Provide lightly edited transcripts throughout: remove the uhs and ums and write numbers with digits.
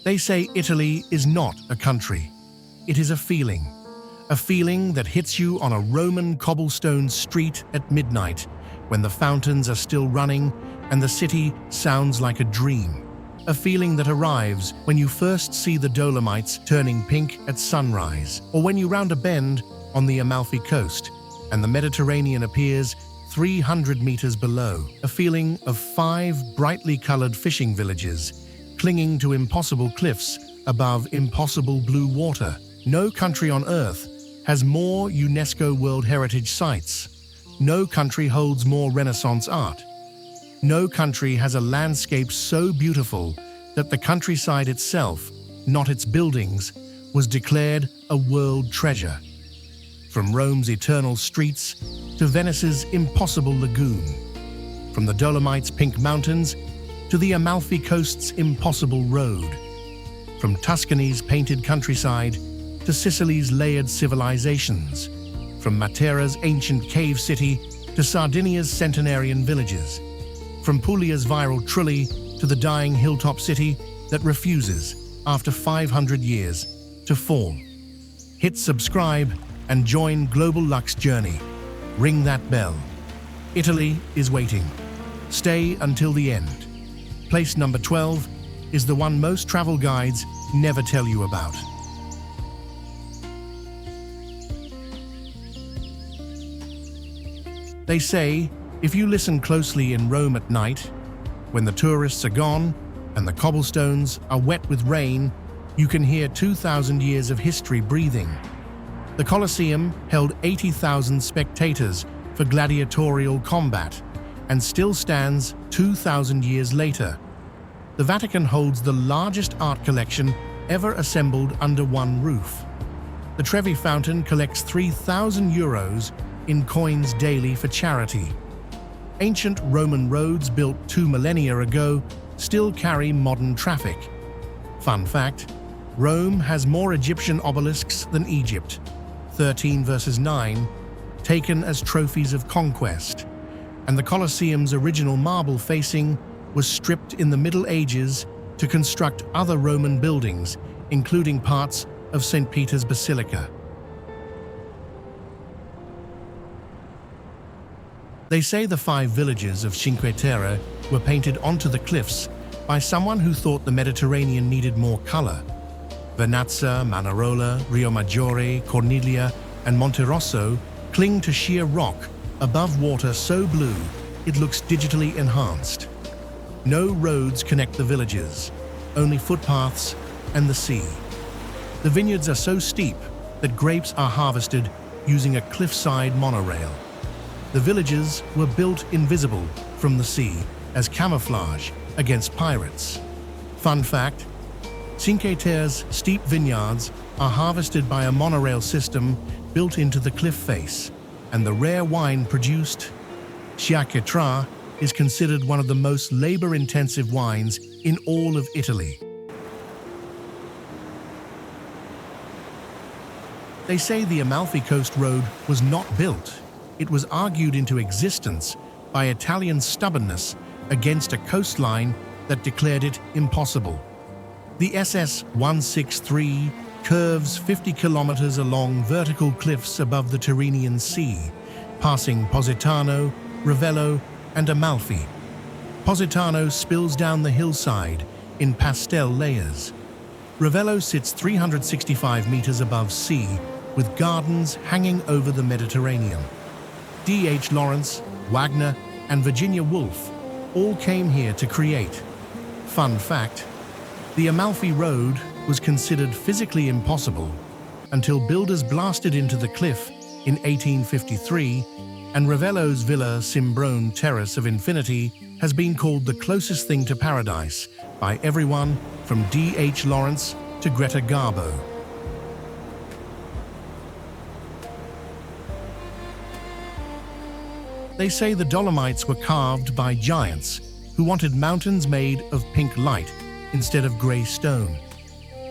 They say Italy is not a country. It is a feeling that hits you on a Roman cobblestone street at midnight when the fountains are still running and the city sounds like a dream. A feeling that arrives when you first see the Dolomites turning pink at sunrise, or when you round a bend on the Amalfi coast and the Mediterranean appears 300 meters below. A feeling of 5 brightly colored fishing villages clinging to impossible cliffs above impossible blue water. No country on Earth has more UNESCO World Heritage sites. No country holds more Renaissance art. No country has a landscape so beautiful that the countryside itself, not its buildings, was declared a world treasure. From Rome's eternal streets to Venice's impossible lagoon, from the Dolomites' pink mountains to the Amalfi coast's impossible road, from Tuscany's painted countryside to Sicily's layered civilizations, from Matera's ancient cave city to Sardinia's centenarian villages, from Puglia's viral Trulli to the dying hilltop city that refuses, after 500 years, to fall. Hit subscribe and join Global Luxe journey. Ring that bell. Italy is waiting. Stay until the end. Place number 12 is the one most travel guides never tell you about. They say, if you listen closely in Rome at night, when the tourists are gone and the cobblestones are wet with rain, you can hear 2,000 years of history breathing. The Colosseum held 80,000 spectators for gladiatorial combat and still stands 2,000 years later. The Vatican holds the largest art collection ever assembled under one roof. The Trevi Fountain collects 3,000 euros in coins daily for charity. Ancient Roman roads built 2 millennia ago still carry modern traffic. Fun fact, Rome has more Egyptian obelisks than Egypt, 13 versus 9, taken as trophies of conquest. And the Colosseum's original marble facing was stripped in the Middle Ages to construct other Roman buildings, including parts of St. Peter's Basilica. They say the 5 villages of Cinque Terre were painted onto the cliffs by someone who thought the Mediterranean needed more color. Vernazza, Manarola, Riomaggiore, Corniglia, and Monterosso cling to sheer rock above water so blue it looks digitally enhanced. No roads connect the villages, only footpaths and the sea. The vineyards are so steep that grapes are harvested using a cliffside monorail. The villages were built invisible from the sea as camouflage against pirates. Fun fact, Cinque Terre's steep vineyards are harvested by a monorail system built into the cliff face, and the rare wine produced, Chiacchietra, is considered one of the most labor-intensive wines in all of Italy. They say the Amalfi Coast Road was not built. It was argued into existence by Italian stubbornness against a coastline that declared it impossible. The SS 163 curves 50 kilometers along vertical cliffs above the Tyrrhenian Sea, passing Positano, Ravello, and Amalfi. Positano spills down the hillside in pastel layers. Ravello sits 365 meters above sea with gardens hanging over the Mediterranean. D.H. Lawrence, Wagner, and Virginia Woolf all came here to create. Fun fact, the Amalfi Road was considered physically impossible until builders blasted into the cliff in 1853, and Ravello's Villa Simbrone Terrace of Infinity has been called the closest thing to paradise by everyone from D.H. Lawrence to Greta Garbo. They say the Dolomites were carved by giants who wanted mountains made of pink light instead of grey stone.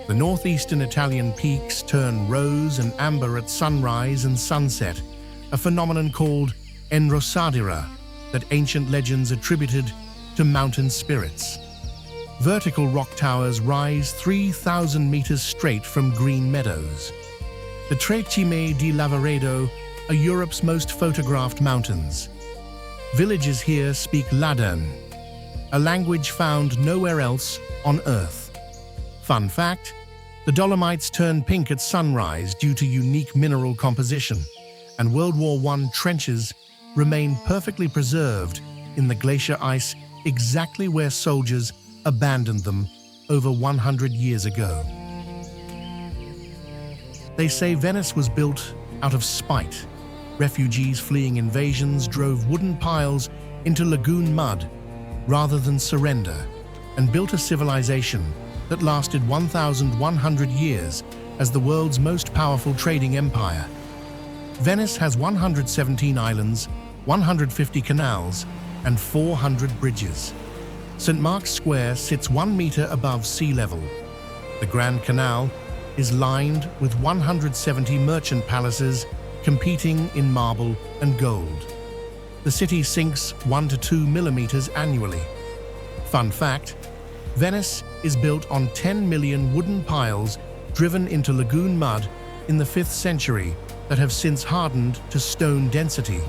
The northeastern Italian peaks turn rose and amber at sunrise and sunset, a phenomenon called enrosadira that ancient legends attributed to mountain spirits. vertical rock towers rise 3,000 meters straight from green meadows. The Tre Cime di Lavaredo are Europe's most photographed mountains. Villages here speak Ladin, a language found nowhere else on Earth. Fun fact, the Dolomites turn pink at sunrise due to unique mineral composition, and World War I trenches remain perfectly preserved in the glacier ice exactly where soldiers abandoned them over 100 years ago. They say Venice was built out of spite. Refugees fleeing invasions drove wooden piles into lagoon mud rather than surrender, and built a civilization that lasted 1,100 years as the world's most powerful trading empire. Venice has 117 islands, 150 canals, and 400 bridges. St. Mark's Square sits 1 meter above sea level. The Grand Canal is lined with 170 merchant palaces competing in marble and gold. The city sinks 1 to 2 millimeters annually. Fun fact, Venice is built on 10 million wooden piles driven into lagoon mud in the 5th century that have since hardened to stone density,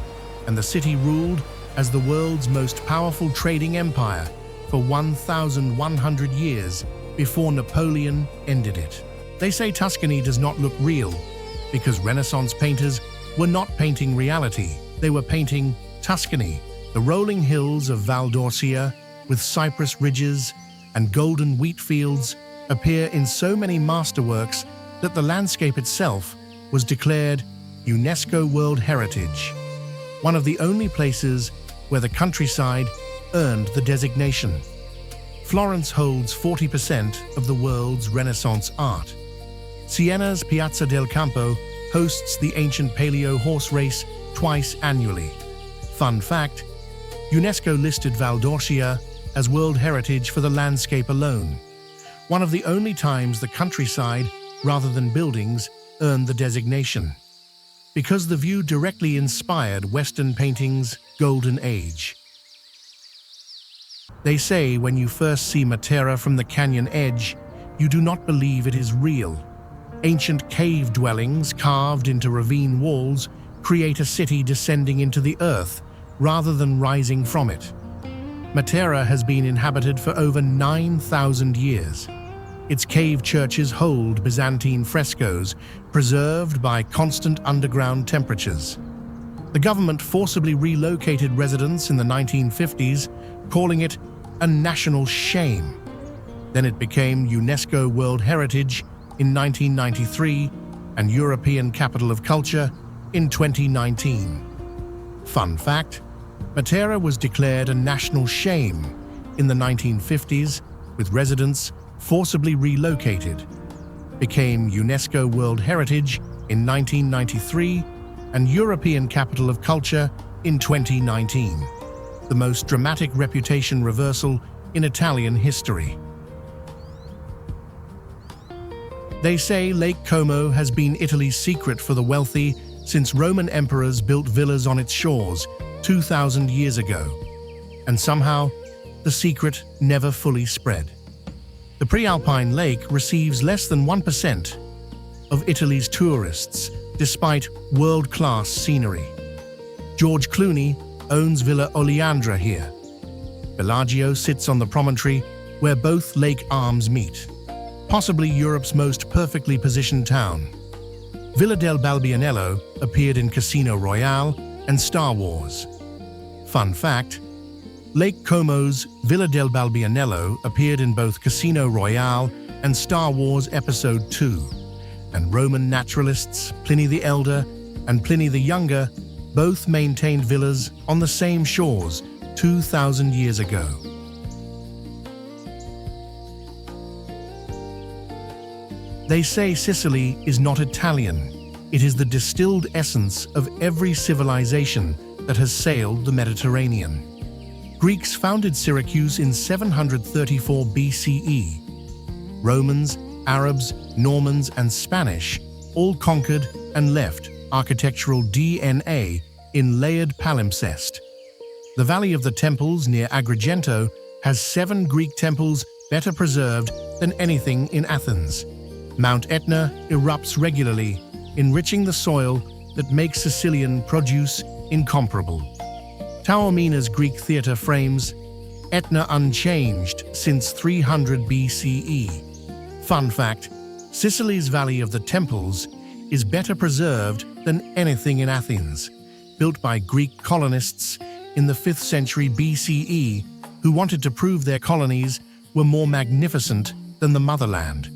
and the city ruled as the world's most powerful trading empire for 1,100 years before Napoleon ended it. They say Tuscany does not look real because Renaissance painters were not painting reality, they were painting Tuscany. The rolling hills of Val d'Orcia with cypress ridges and golden wheat fields appear in so many masterworks that the landscape itself was declared UNESCO World Heritage, one of the only places where the countryside earned the designation. Florence holds 40% of the world's Renaissance art. Siena's Piazza del Campo hosts the ancient paleo horse race twice annually. Fun fact, UNESCO listed Val d'Orcia as World Heritage for the landscape alone, one of the only times the countryside, rather than buildings, earned the designation, because the view directly inspired Western painting's golden age. They say when you first see Matera from the canyon edge, you do not believe it is real. Ancient cave dwellings carved into ravine walls create a city descending into the earth rather than rising from it. Matera has been inhabited for over 9,000 years. Its cave churches hold Byzantine frescoes preserved by constant underground temperatures. The government forcibly relocated residents in the 1950s, calling it a national shame. Then it became UNESCO World Heritage in 1993 and European Capital of Culture in 2019. Fun fact, Matera was declared a national shame in the 1950s, with residents forcibly relocated, became UNESCO World Heritage in 1993 and European Capital of Culture in 2019, the most dramatic reputation reversal in Italian history. They say Lake Como has been Italy's secret for the wealthy since Roman emperors built villas on its shores 2,000 years ago, and somehow the secret never fully spread. The pre-alpine lake receives less than 1% of Italy's tourists, despite world-class scenery. George Clooney owns Villa Oleandra here. Bellagio sits on the promontory where both lake arms meet, possibly Europe's most perfectly positioned town. Villa del Balbianello appeared in Casino Royale and Star Wars. Fun fact, Lake Como's Villa del Balbianello appeared in both Casino Royale and Star Wars Episode II, and Roman naturalists Pliny the Elder and Pliny the Younger both maintained villas on the same shores 2,000 years ago. They say Sicily is not Italian. It is the distilled essence of every civilization that has sailed the Mediterranean. Greeks founded Syracuse in 734 BCE. Romans, Arabs, Normans, and Spanish all conquered and left architectural DNA in layered palimpsest. The Valley of the Temples near Agrigento has 7 Greek temples better preserved than anything in Athens. Mount Etna erupts regularly, enriching the soil that makes Sicilian produce incomparable. Taormina's Greek theatre frames Etna unchanged since 300 BCE. Fun fact, Sicily's Valley of the Temples is better preserved than anything in Athens, built by Greek colonists in the 5th century BCE who wanted to prove their colonies were more magnificent than the motherland.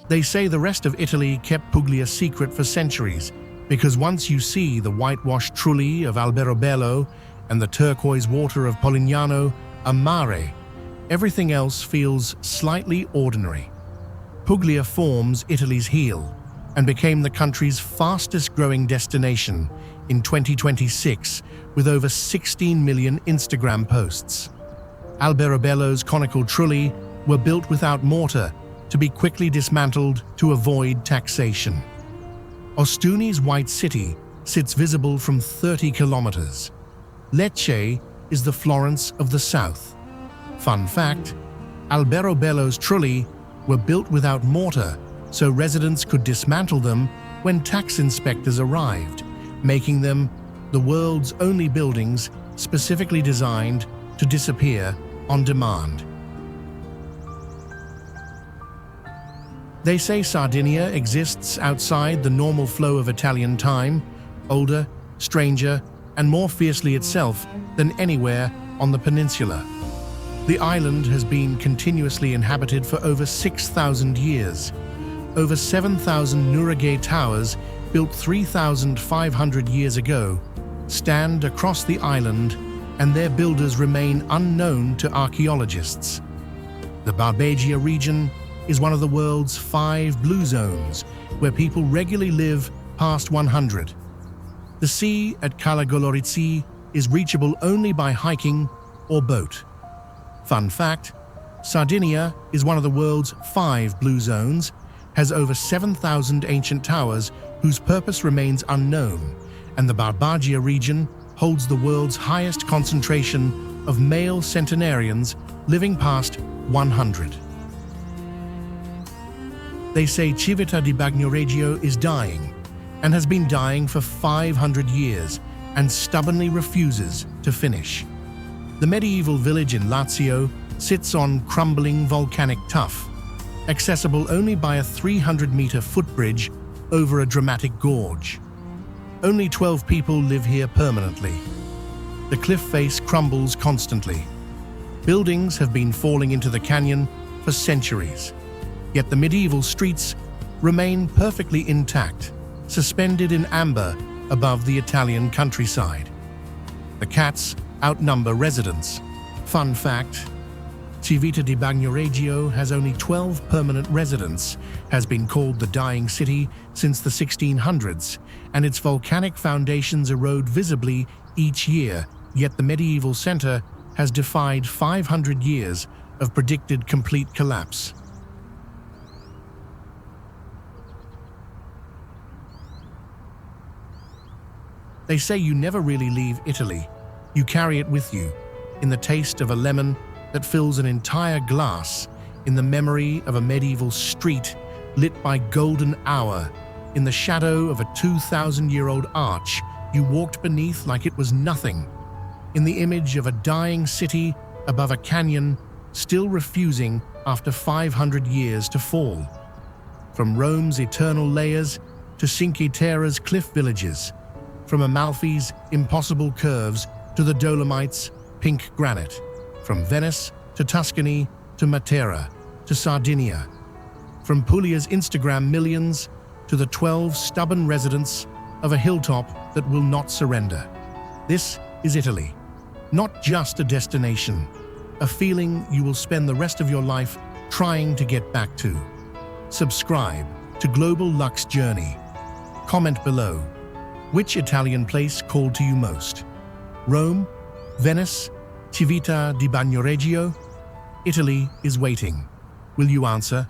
They say the rest of Italy kept Puglia secret for centuries, because once you see the whitewashed trulli of Alberobello and the turquoise water of Polignano a Mare, everything else feels slightly ordinary. Puglia forms Italy's heel and became the country's fastest-growing destination in 2026 with over 16 million Instagram posts. Alberobello's conical trulli were built without mortar to be quickly dismantled to avoid taxation. Ostuni's White City sits visible from 30 kilometers. Lecce is the Florence of the south. Fun fact, Alberobello's trulli were built without mortar, so residents could dismantle them when tax inspectors arrived, making them the world's only buildings specifically designed to disappear on demand. They say Sardinia exists outside the normal flow of Italian time, older, stranger, and more fiercely itself than anywhere on the peninsula. The island has been continuously inhabited for over 6,000 years. Over 7,000 Nuraghe towers, built 3,500 years ago, stand across the island, and their builders remain unknown to archaeologists. The Barbagia region is one of the world's 5 blue zones, where people regularly live past 100. The sea at Cala Golorizzi is reachable only by hiking or boat. Fun fact, Sardinia is one of the world's 5 blue zones, has over 7,000 ancient towers whose purpose remains unknown, and the Barbagia region holds the world's highest concentration of male centenarians living past 100. They say Civita di Bagnoregio is dying, and has been dying for 500 years, and stubbornly refuses to finish. The medieval village in Lazio sits on crumbling volcanic tuff, accessible only by a 300-meter footbridge over a dramatic gorge. Only 12 people live here permanently. The cliff face crumbles constantly. Buildings have been falling into the canyon for centuries. Yet the medieval streets remain perfectly intact, suspended in amber above the Italian countryside. The cats outnumber residents. Fun fact, Civita di Bagnoregio has only 12 permanent residents, has been called the dying city since the 1600s, and its volcanic foundations erode visibly each year, yet the medieval center has defied 500 years of predicted complete collapse. They say you never really leave Italy. You carry it with you, in the taste of a lemon that fills an entire glass, in the memory of a medieval street lit by golden hour, in the shadow of a 2,000-year-old arch you walked beneath like it was nothing, in the image of a dying city above a canyon still refusing after 500 years to fall. From Rome's eternal layers to Cinque Terre's cliff villages, from Amalfi's impossible curves to the Dolomites' pink granite, from Venice to Tuscany to Matera to Sardinia, from Puglia's Instagram millions to the 12 stubborn residents of a hilltop that will not surrender. This is Italy, not just a destination, a feeling you will spend the rest of your life trying to get back to. Subscribe to Global Luxe Journey. Comment below. Which Italian place called to you most? Rome? Venice? Civita di Bagnoregio? Italy is waiting. Will you answer?